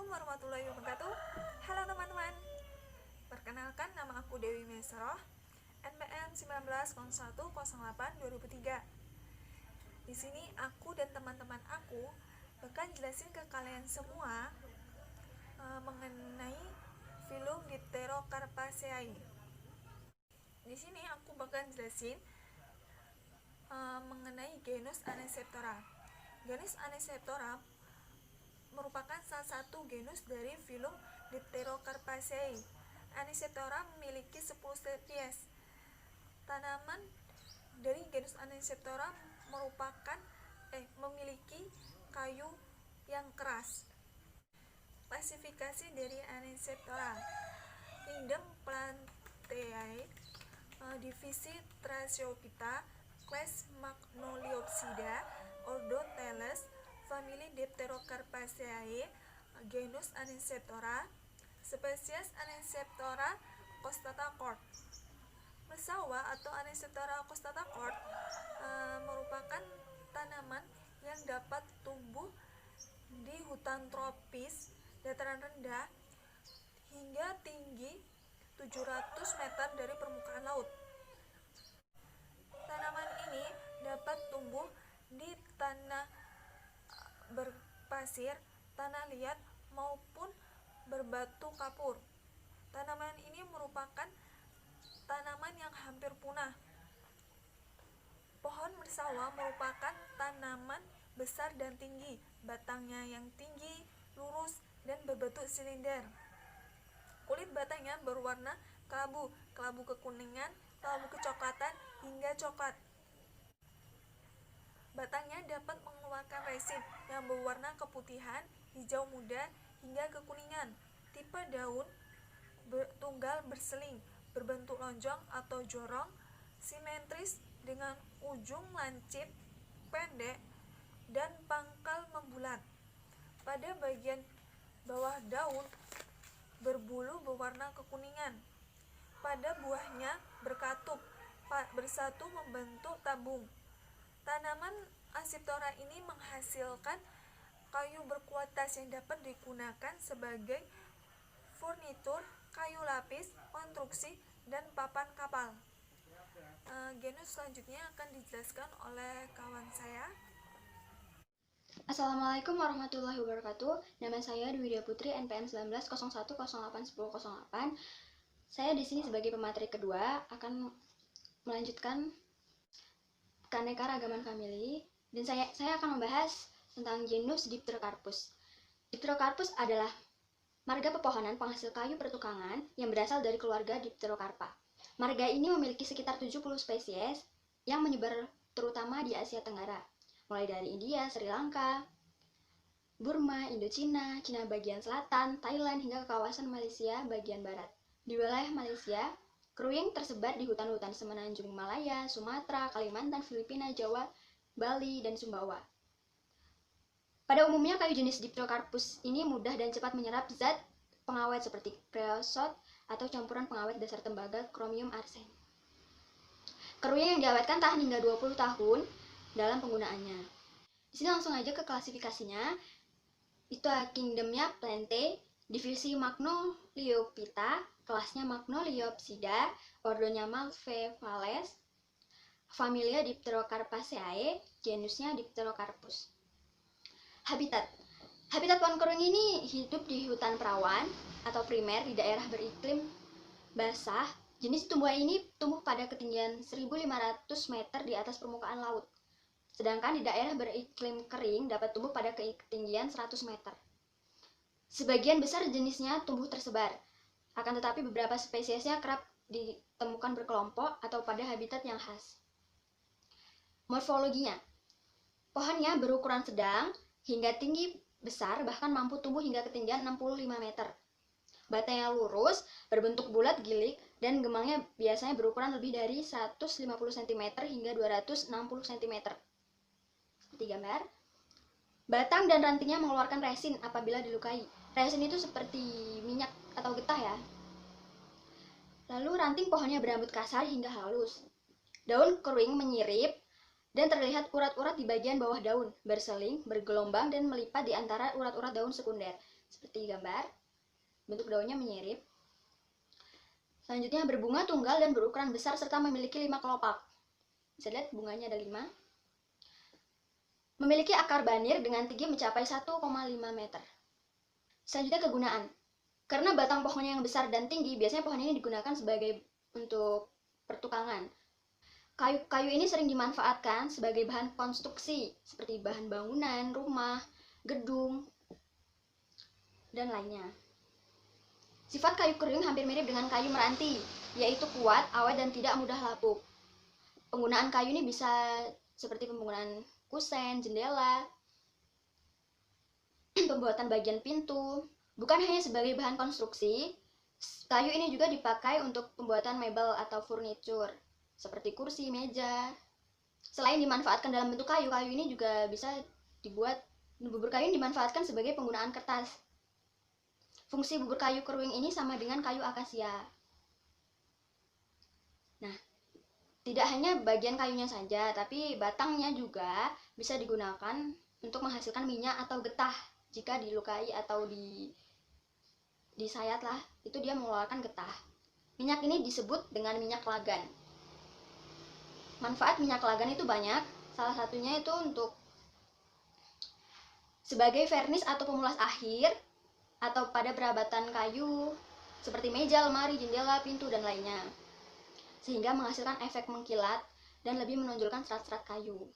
warahmatullahi wabarakatuh. Halo teman-teman. Perkenalkan, nama aku Dewi Mesroh, NPM 190108-2003. Di sini aku dan teman-teman aku bakal jelasin ke kalian semua mengenai filum Dipterocarpaceae. Di sini aku bakal jelasin mengenai genus Aniseptora. Genus Aniseptora merupakan salah satu genus dari filum Dipterocarpaceae. Aniseptora memiliki 10 spesies. Tanaman dari genus Aniseptora memiliki kayu yang keras. Klasifikasi dari Aniseptora: Kingdom Plantae, divisi Thraciophyta, class Magnoliopsida, ordo Teles, famili Dipterocarpaceae, genus Aniseptora, spesies Aniseptora costata Cort. Mesawa atau Aniseptora costata Cort merupakan tanaman yang dapat tumbuh di hutan tropis dataran rendah hingga tinggi 700 meter dari permukaan laut. Tanaman ini dapat tumbuh di tanah berpasir, tanah liat maupun berbatu kapur. Tanaman ini merupakan tanaman yang hampir punah. Pohon bersawa merupakan tanaman besar dan tinggi, batangnya yang tinggi, lurus, dan berbentuk silinder. Kulit batangnya berwarna kelabu kekuningan, kelabu kecoklatan, hingga coklat. Batangnya dapat mengeluarkan resin yang berwarna keputihan, hijau muda, hingga kekuningan. Tipe daun tunggal berseling, berbentuk lonjong atau jorong, simetris dengan ujung lancip, pendek, dan pangkal membulat. Pada bagian bawah daun berbulu berwarna kekuningan. Pada buahnya berkatup, bersatu membentuk tabung. Tanaman Aniseptora ini menghasilkan kayu berkualitas yang dapat digunakan sebagai furnitur, kayu lapis, konstruksi, dan papan kapal. Genus selanjutnya akan dijelaskan oleh kawan saya. Assalamualaikum warahmatullahi wabarakatuh. Nama saya Dwi Widya Putri, NPM 1901081008. Saya di sini sebagai pemateri kedua akan melanjutkan keanekaragaman famili, dan saya akan membahas tentang genus Dipterocarpus. Dipterocarpus adalah marga pepohonan penghasil kayu pertukangan yang berasal dari keluarga Dipterocarpa. Marga ini memiliki sekitar 70 spesies yang menyebar terutama di Asia Tenggara, mulai dari India, Sri Lanka, Burma, Indochina, Cina bagian selatan, Thailand, hingga ke kawasan Malaysia bagian barat. Di wilayah Malaysia, keruing tersebar di hutan-hutan semenanjung Malaya, Sumatera, Kalimantan, Filipina, Jawa, Bali, dan Sumbawa. Pada umumnya, kayu jenis Dipterocarpus ini mudah dan cepat menyerap zat pengawet seperti kreosot atau campuran pengawet dasar tembaga kromium arsen. Keruing yang diawetkan tahan hingga 20 tahun dalam penggunaannya. Di sini langsung aja ke klasifikasinya. Itu kingdomnya Plantae, divisi Magnoliophyta, kelasnya Magnoliopsida, ordonya Malvaceae, familia Dipterocarpaceae, genusnya Dipterocarpus. Habitat pohon keruing ini hidup di hutan perawan atau primer di daerah beriklim basah. Jenis tumbuhan ini tumbuh pada ketinggian 1.500 meter di atas permukaan laut. Sedangkan di daerah beriklim kering dapat tumbuh pada ketinggian 100 meter. Sebagian besar jenisnya tumbuh tersebar, akan tetapi beberapa spesiesnya kerap ditemukan berkelompok atau pada habitat yang khas. Morfologinya, pohonnya berukuran sedang hingga tinggi besar, bahkan mampu tumbuh hingga ketinggian 65 meter. Batangnya lurus, berbentuk bulat gilik, dan gemangnya biasanya berukuran lebih dari 150 cm hingga 260 cm. Seperti gambar. Batang dan rantingnya mengeluarkan resin apabila dilukai. Resin itu seperti minyak atau getah ya. Lalu ranting pohonnya berambut kasar hingga halus. Daun keruing menyirip dan terlihat urat-urat di bagian bawah daun, berseling, bergelombang, dan melipat di antara urat-urat daun sekunder. seperti gambar. Bentuk daunnya menyirip. Selanjutnya berbunga tunggal dan berukuran besar serta memiliki 5 kelopak. Bisa lihat bunganya ada 5. Memiliki akar banir dengan tinggi mencapai 1,5 meter. Selanjutnya kegunaan. Karena batang pohonnya yang besar dan tinggi, biasanya pohon ini digunakan sebagai untuk pertukangan. Kayu-kayu ini sering dimanfaatkan sebagai bahan konstruksi, seperti bahan bangunan, rumah, gedung, dan lainnya. Sifat kayu kering hampir mirip dengan kayu meranti, yaitu kuat, awet, dan tidak mudah lapuk. Penggunaan kayu ini bisa seperti pembangunan kusen, jendela, pembuatan bagian pintu. Bukan hanya sebagai bahan konstruksi, kayu ini juga dipakai untuk pembuatan mebel atau furniture, seperti kursi, meja. Selain dimanfaatkan dalam bentuk kayu, kayu ini juga bisa dibuat, bubur kayu ini dimanfaatkan sebagai penggunaan kertas. Fungsi bubur kayu keruing ini sama dengan kayu akasia. Nah, tidak hanya bagian kayunya saja, tapi batangnya juga bisa digunakan untuk menghasilkan minyak atau getah. Jika dilukai atau disayat lah, itu dia mengeluarkan getah. Minyak ini disebut dengan minyak lagan. Manfaat minyak lagan itu banyak. Salah satunya itu untuk sebagai vernis atau pemulas akhir, atau pada perabatan kayu seperti meja, lemari, jendela, pintu, dan lainnya, sehingga menghasilkan efek mengkilat dan lebih menonjolkan serat-serat kayu.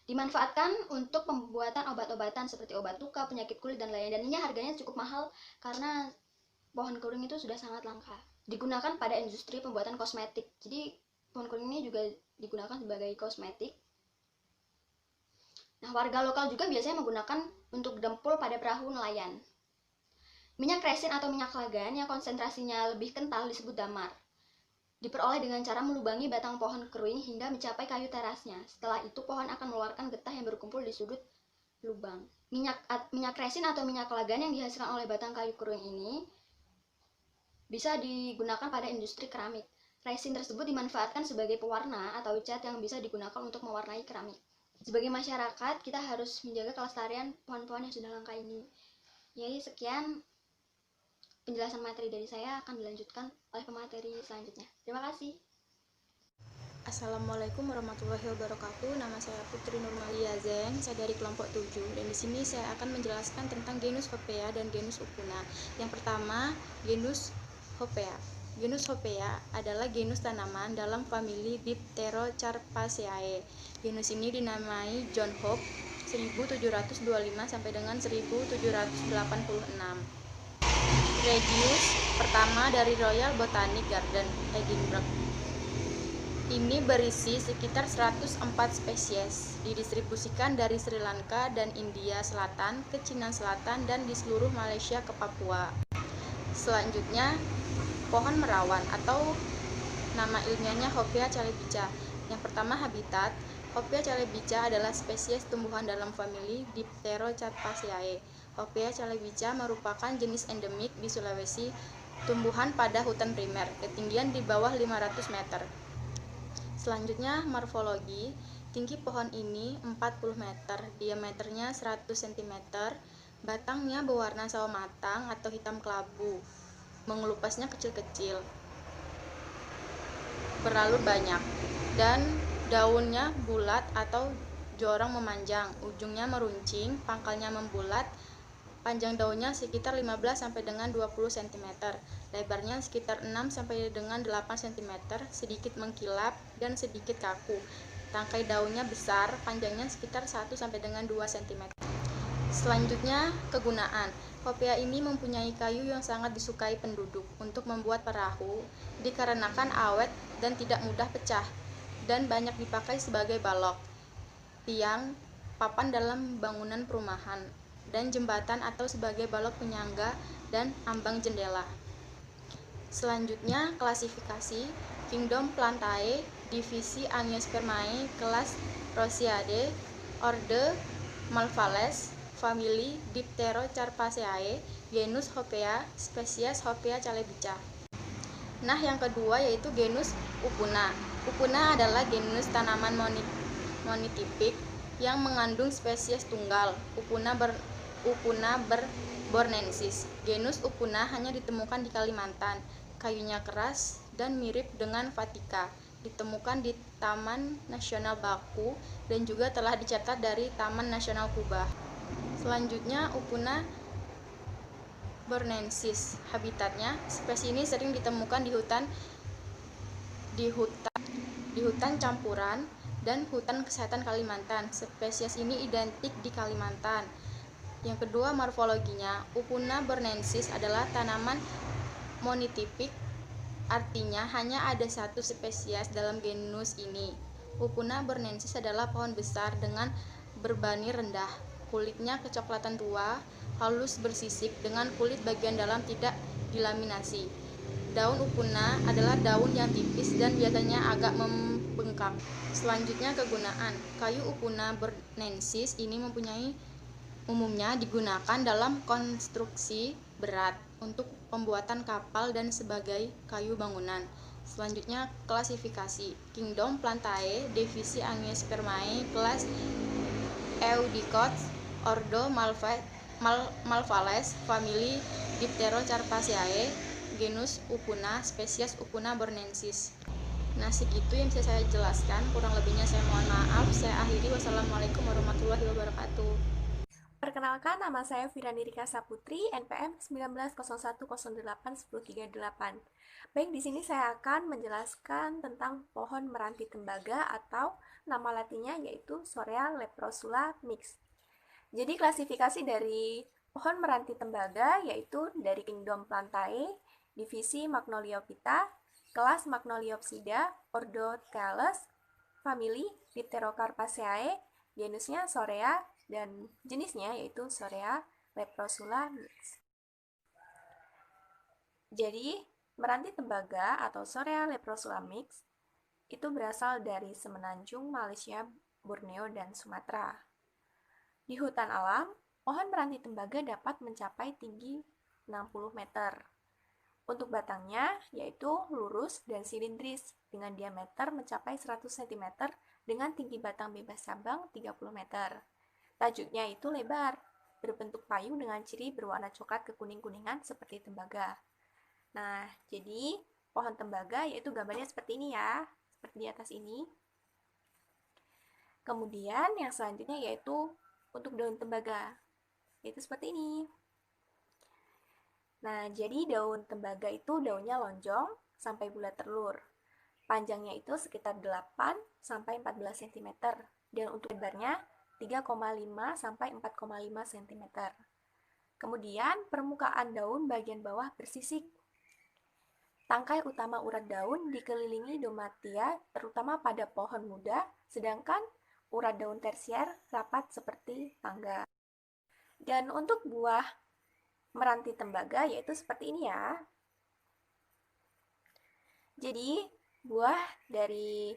Dimanfaatkan untuk pembuatan obat-obatan seperti obat luka, penyakit kulit, dan lainnya. Dan ini harganya cukup mahal karena pohon keruing itu sudah sangat langka. Digunakan pada industri pembuatan kosmetik. Jadi pohon keruing ini juga digunakan sebagai kosmetik. Nah, warga lokal juga biasanya menggunakan untuk dempul pada perahu nelayan. Minyak resin atau minyak lagan yang konsentrasinya lebih kental disebut damar. Diperoleh dengan cara melubangi batang pohon keruing hingga mencapai kayu terasnya. Setelah itu pohon akan mengeluarkan getah yang berkumpul di sudut lubang. Minyak resin atau minyak lagan yang dihasilkan oleh batang kayu keruing ini bisa digunakan pada industri keramik. Resin tersebut dimanfaatkan sebagai pewarna atau cat yang bisa digunakan untuk mewarnai keramik. Sebagai masyarakat, kita harus menjaga kelestarian pohon-pohon yang sudah langka ini. Jadi sekian penjelasan materi dari saya, akan dilanjutkan oleh pemateri selanjutnya. Terima kasih. Assalamualaikum warahmatullahi wabarakatuh. Nama saya Putri Nurmalia Zeng. Saya dari kelompok 7 dan di sini saya akan menjelaskan tentang genus Hopea dan genus Upuna. Yang pertama, genus Hopea. Genus Hopea adalah genus tanaman dalam famili Dipterocarpaceae. Genus ini dinamai John Hope 1725 sampai dengan 1786. Regius pertama dari Royal Botanic Garden, Edinburgh. Ini berisi sekitar 104 spesies, didistribusikan dari Sri Lanka dan India Selatan ke Cina Selatan dan di seluruh Malaysia ke Papua. Selanjutnya, pohon merawan atau nama ilmiahnya Hopea calebica. Yang pertama, habitat. Hopea calebica adalah spesies tumbuhan dalam famili Dipterocarpaceae. Hopea calebica merupakan jenis endemik di Sulawesi, tumbuhan pada hutan primer, ketinggian di bawah 500 meter. Selanjutnya, morfologi. Tinggi pohon ini 40 meter, diameternya 100 cm, batangnya berwarna sawo matang atau hitam kelabu, mengelupasnya kecil-kecil, beralur banyak, dan daunnya bulat atau jorong memanjang, ujungnya meruncing, pangkalnya membulat. Panjang daunnya sekitar 15 sampai dengan 20 cm, lebarnya sekitar 6 sampai dengan 8 cm, sedikit mengkilap dan sedikit kaku. Tangkai daunnya besar, panjangnya sekitar 1 sampai dengan 2 cm. Selanjutnya, kegunaan. Hopea ini mempunyai kayu yang sangat disukai penduduk untuk membuat perahu, dikarenakan awet dan tidak mudah pecah, dan banyak dipakai sebagai balok, tiang, papan dalam bangunan perumahan, dan jembatan atau sebagai balok penyangga dan ambang jendela. Selanjutnya, klasifikasi. Kingdom Plantae, divisi Angiospermae, kelas Rosiadae, orde Malvales, famili Dipterocarpaceae, genus Hopea, spesies Hopea calebica. Nah, yang kedua yaitu genus Upuna. Upuna adalah genus tanaman monotipik yang mengandung spesies tunggal. Upuna bornensis. Genus Upuna hanya ditemukan di Kalimantan. Kayunya keras dan mirip dengan Vatica. Ditemukan di Taman Nasional Baku dan juga telah dicatat dari Taman Nasional Kuba. Selanjutnya Upuna bornensis. Habitatnya, spesies ini sering ditemukan di hutan campuran dan hutan kesehatan Kalimantan. Spesies ini identik di Kalimantan. Yang kedua, morfologinya. Upuna bornensis adalah tanaman monotipik, artinya hanya ada satu spesies dalam genus ini. Upuna bornensis adalah pohon besar dengan berbani rendah. Kulitnya kecoklatan tua, halus bersisik dengan kulit bagian dalam tidak dilaminasi. Daun upuna adalah daun yang tipis dan biasanya agak membengkak. Selanjutnya kegunaan. Kayu upuna bornensis ini umumnya digunakan dalam konstruksi berat untuk pembuatan kapal dan sebagai kayu bangunan. Selanjutnya klasifikasi. Kingdom Plantae, divisi Angiospermae, kelas Eudicots, ordo Malvales, famili Dipterocarpaceae, genus Upuna, spesies Upuna bornensis. Nah, segitu yang bisa saya jelaskan. Kurang lebihnya saya mohon maaf. Saya akhiri. Wassalamualaikum warahmatullahi wabarakatuh. Perkenalkan, nama saya Firani Rika Saputri, NPM 1901081038. Baik, di sini saya akan menjelaskan tentang pohon meranti tembaga atau nama latinnya yaitu Sorea leprosula mix. Jadi klasifikasi dari pohon meranti tembaga yaitu dari Kingdom Plantae, divisi Magnoliophyta, kelas Magnoliopsida, ordo Thales, famili Dipterocarpaceae, genusnya Sorea, dan jenisnya yaitu Sorea leprosula mix. Jadi, meranti tembaga atau Sorea leprosula mix itu berasal dari semenanjung Malaysia, Borneo, dan Sumatera. Di hutan alam, pohon meranti tembaga dapat mencapai tinggi 60 meter. Untuk batangnya yaitu lurus dan silindris dengan diameter mencapai 100 cm dengan tinggi batang bebas cabang 30 meter. Tajuknya itu lebar, berbentuk payung dengan ciri berwarna coklat kekuning-kuningan seperti tembaga. Nah, jadi pohon tembaga yaitu gambarnya seperti ini ya, seperti di atas ini. Kemudian yang selanjutnya yaitu untuk daun tembaga, yaitu seperti ini. Nah, jadi daun tembaga itu daunnya lonjong sampai bulat telur. Panjangnya itu sekitar 8 sampai 14 cm dan untuk lebarnya 3,5 sampai 4,5 cm. Kemudian permukaan daun bagian bawah bersisik. Tangkai utama urat daun dikelilingi domatia terutama pada pohon muda, sedangkan urat daun tersier rapat seperti tangga. Dan untuk buah meranti tembaga yaitu seperti ini ya. Jadi buah dari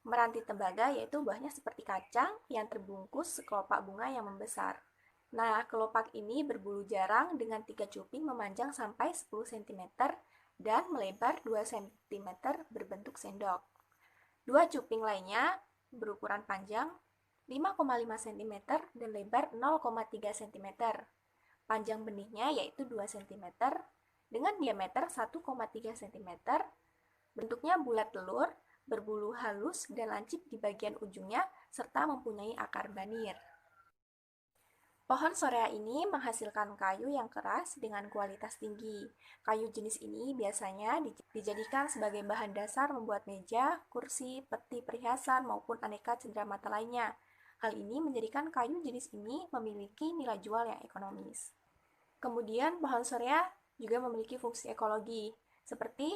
meranti tembaga yaitu buahnya seperti kacang yang terbungkus sekelopak bunga yang membesar. Nah, kelopak ini berbulu jarang dengan 3 cuping memanjang sampai 10 cm dan melebar 2 cm berbentuk sendok. 2 cuping lainnya berukuran panjang 5,5 cm dan lebar 0,3 cm. Panjang benihnya yaitu 2 cm dengan diameter 1,3 cm. Bentuknya bulat telur, berbulu halus dan lancip di bagian ujungnya, serta mempunyai akar banir. Pohon Sorea ini menghasilkan kayu yang keras dengan kualitas tinggi. Kayu jenis ini biasanya dijadikan sebagai bahan dasar membuat meja, kursi, peti perhiasan, maupun aneka cenderamata lainnya. Hal ini menjadikan kayu jenis ini memiliki nilai jual yang ekonomis. Kemudian pohon Sorea juga memiliki fungsi ekologi, seperti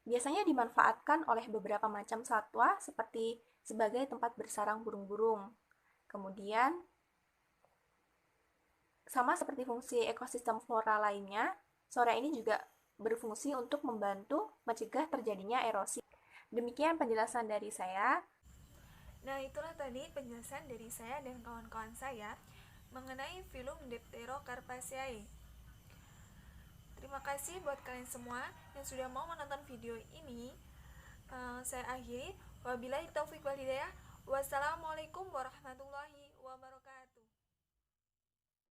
biasanya dimanfaatkan oleh beberapa macam satwa seperti sebagai tempat bersarang burung-burung. Kemudian, sama seperti fungsi ekosistem flora lainnya, Sorea ini juga berfungsi untuk membantu mencegah terjadinya erosi. Demikian penjelasan dari saya. Nah, itulah tadi penjelasan dari saya dan kawan-kawan saya mengenai filum Dipterocarpaceae. Terima kasih buat kalian semua yang sudah mau menonton video ini. Saya akhiri. Wabillahi taufiq wal hidayah. Wassalamualaikum warahmatullahi wabarakatuh.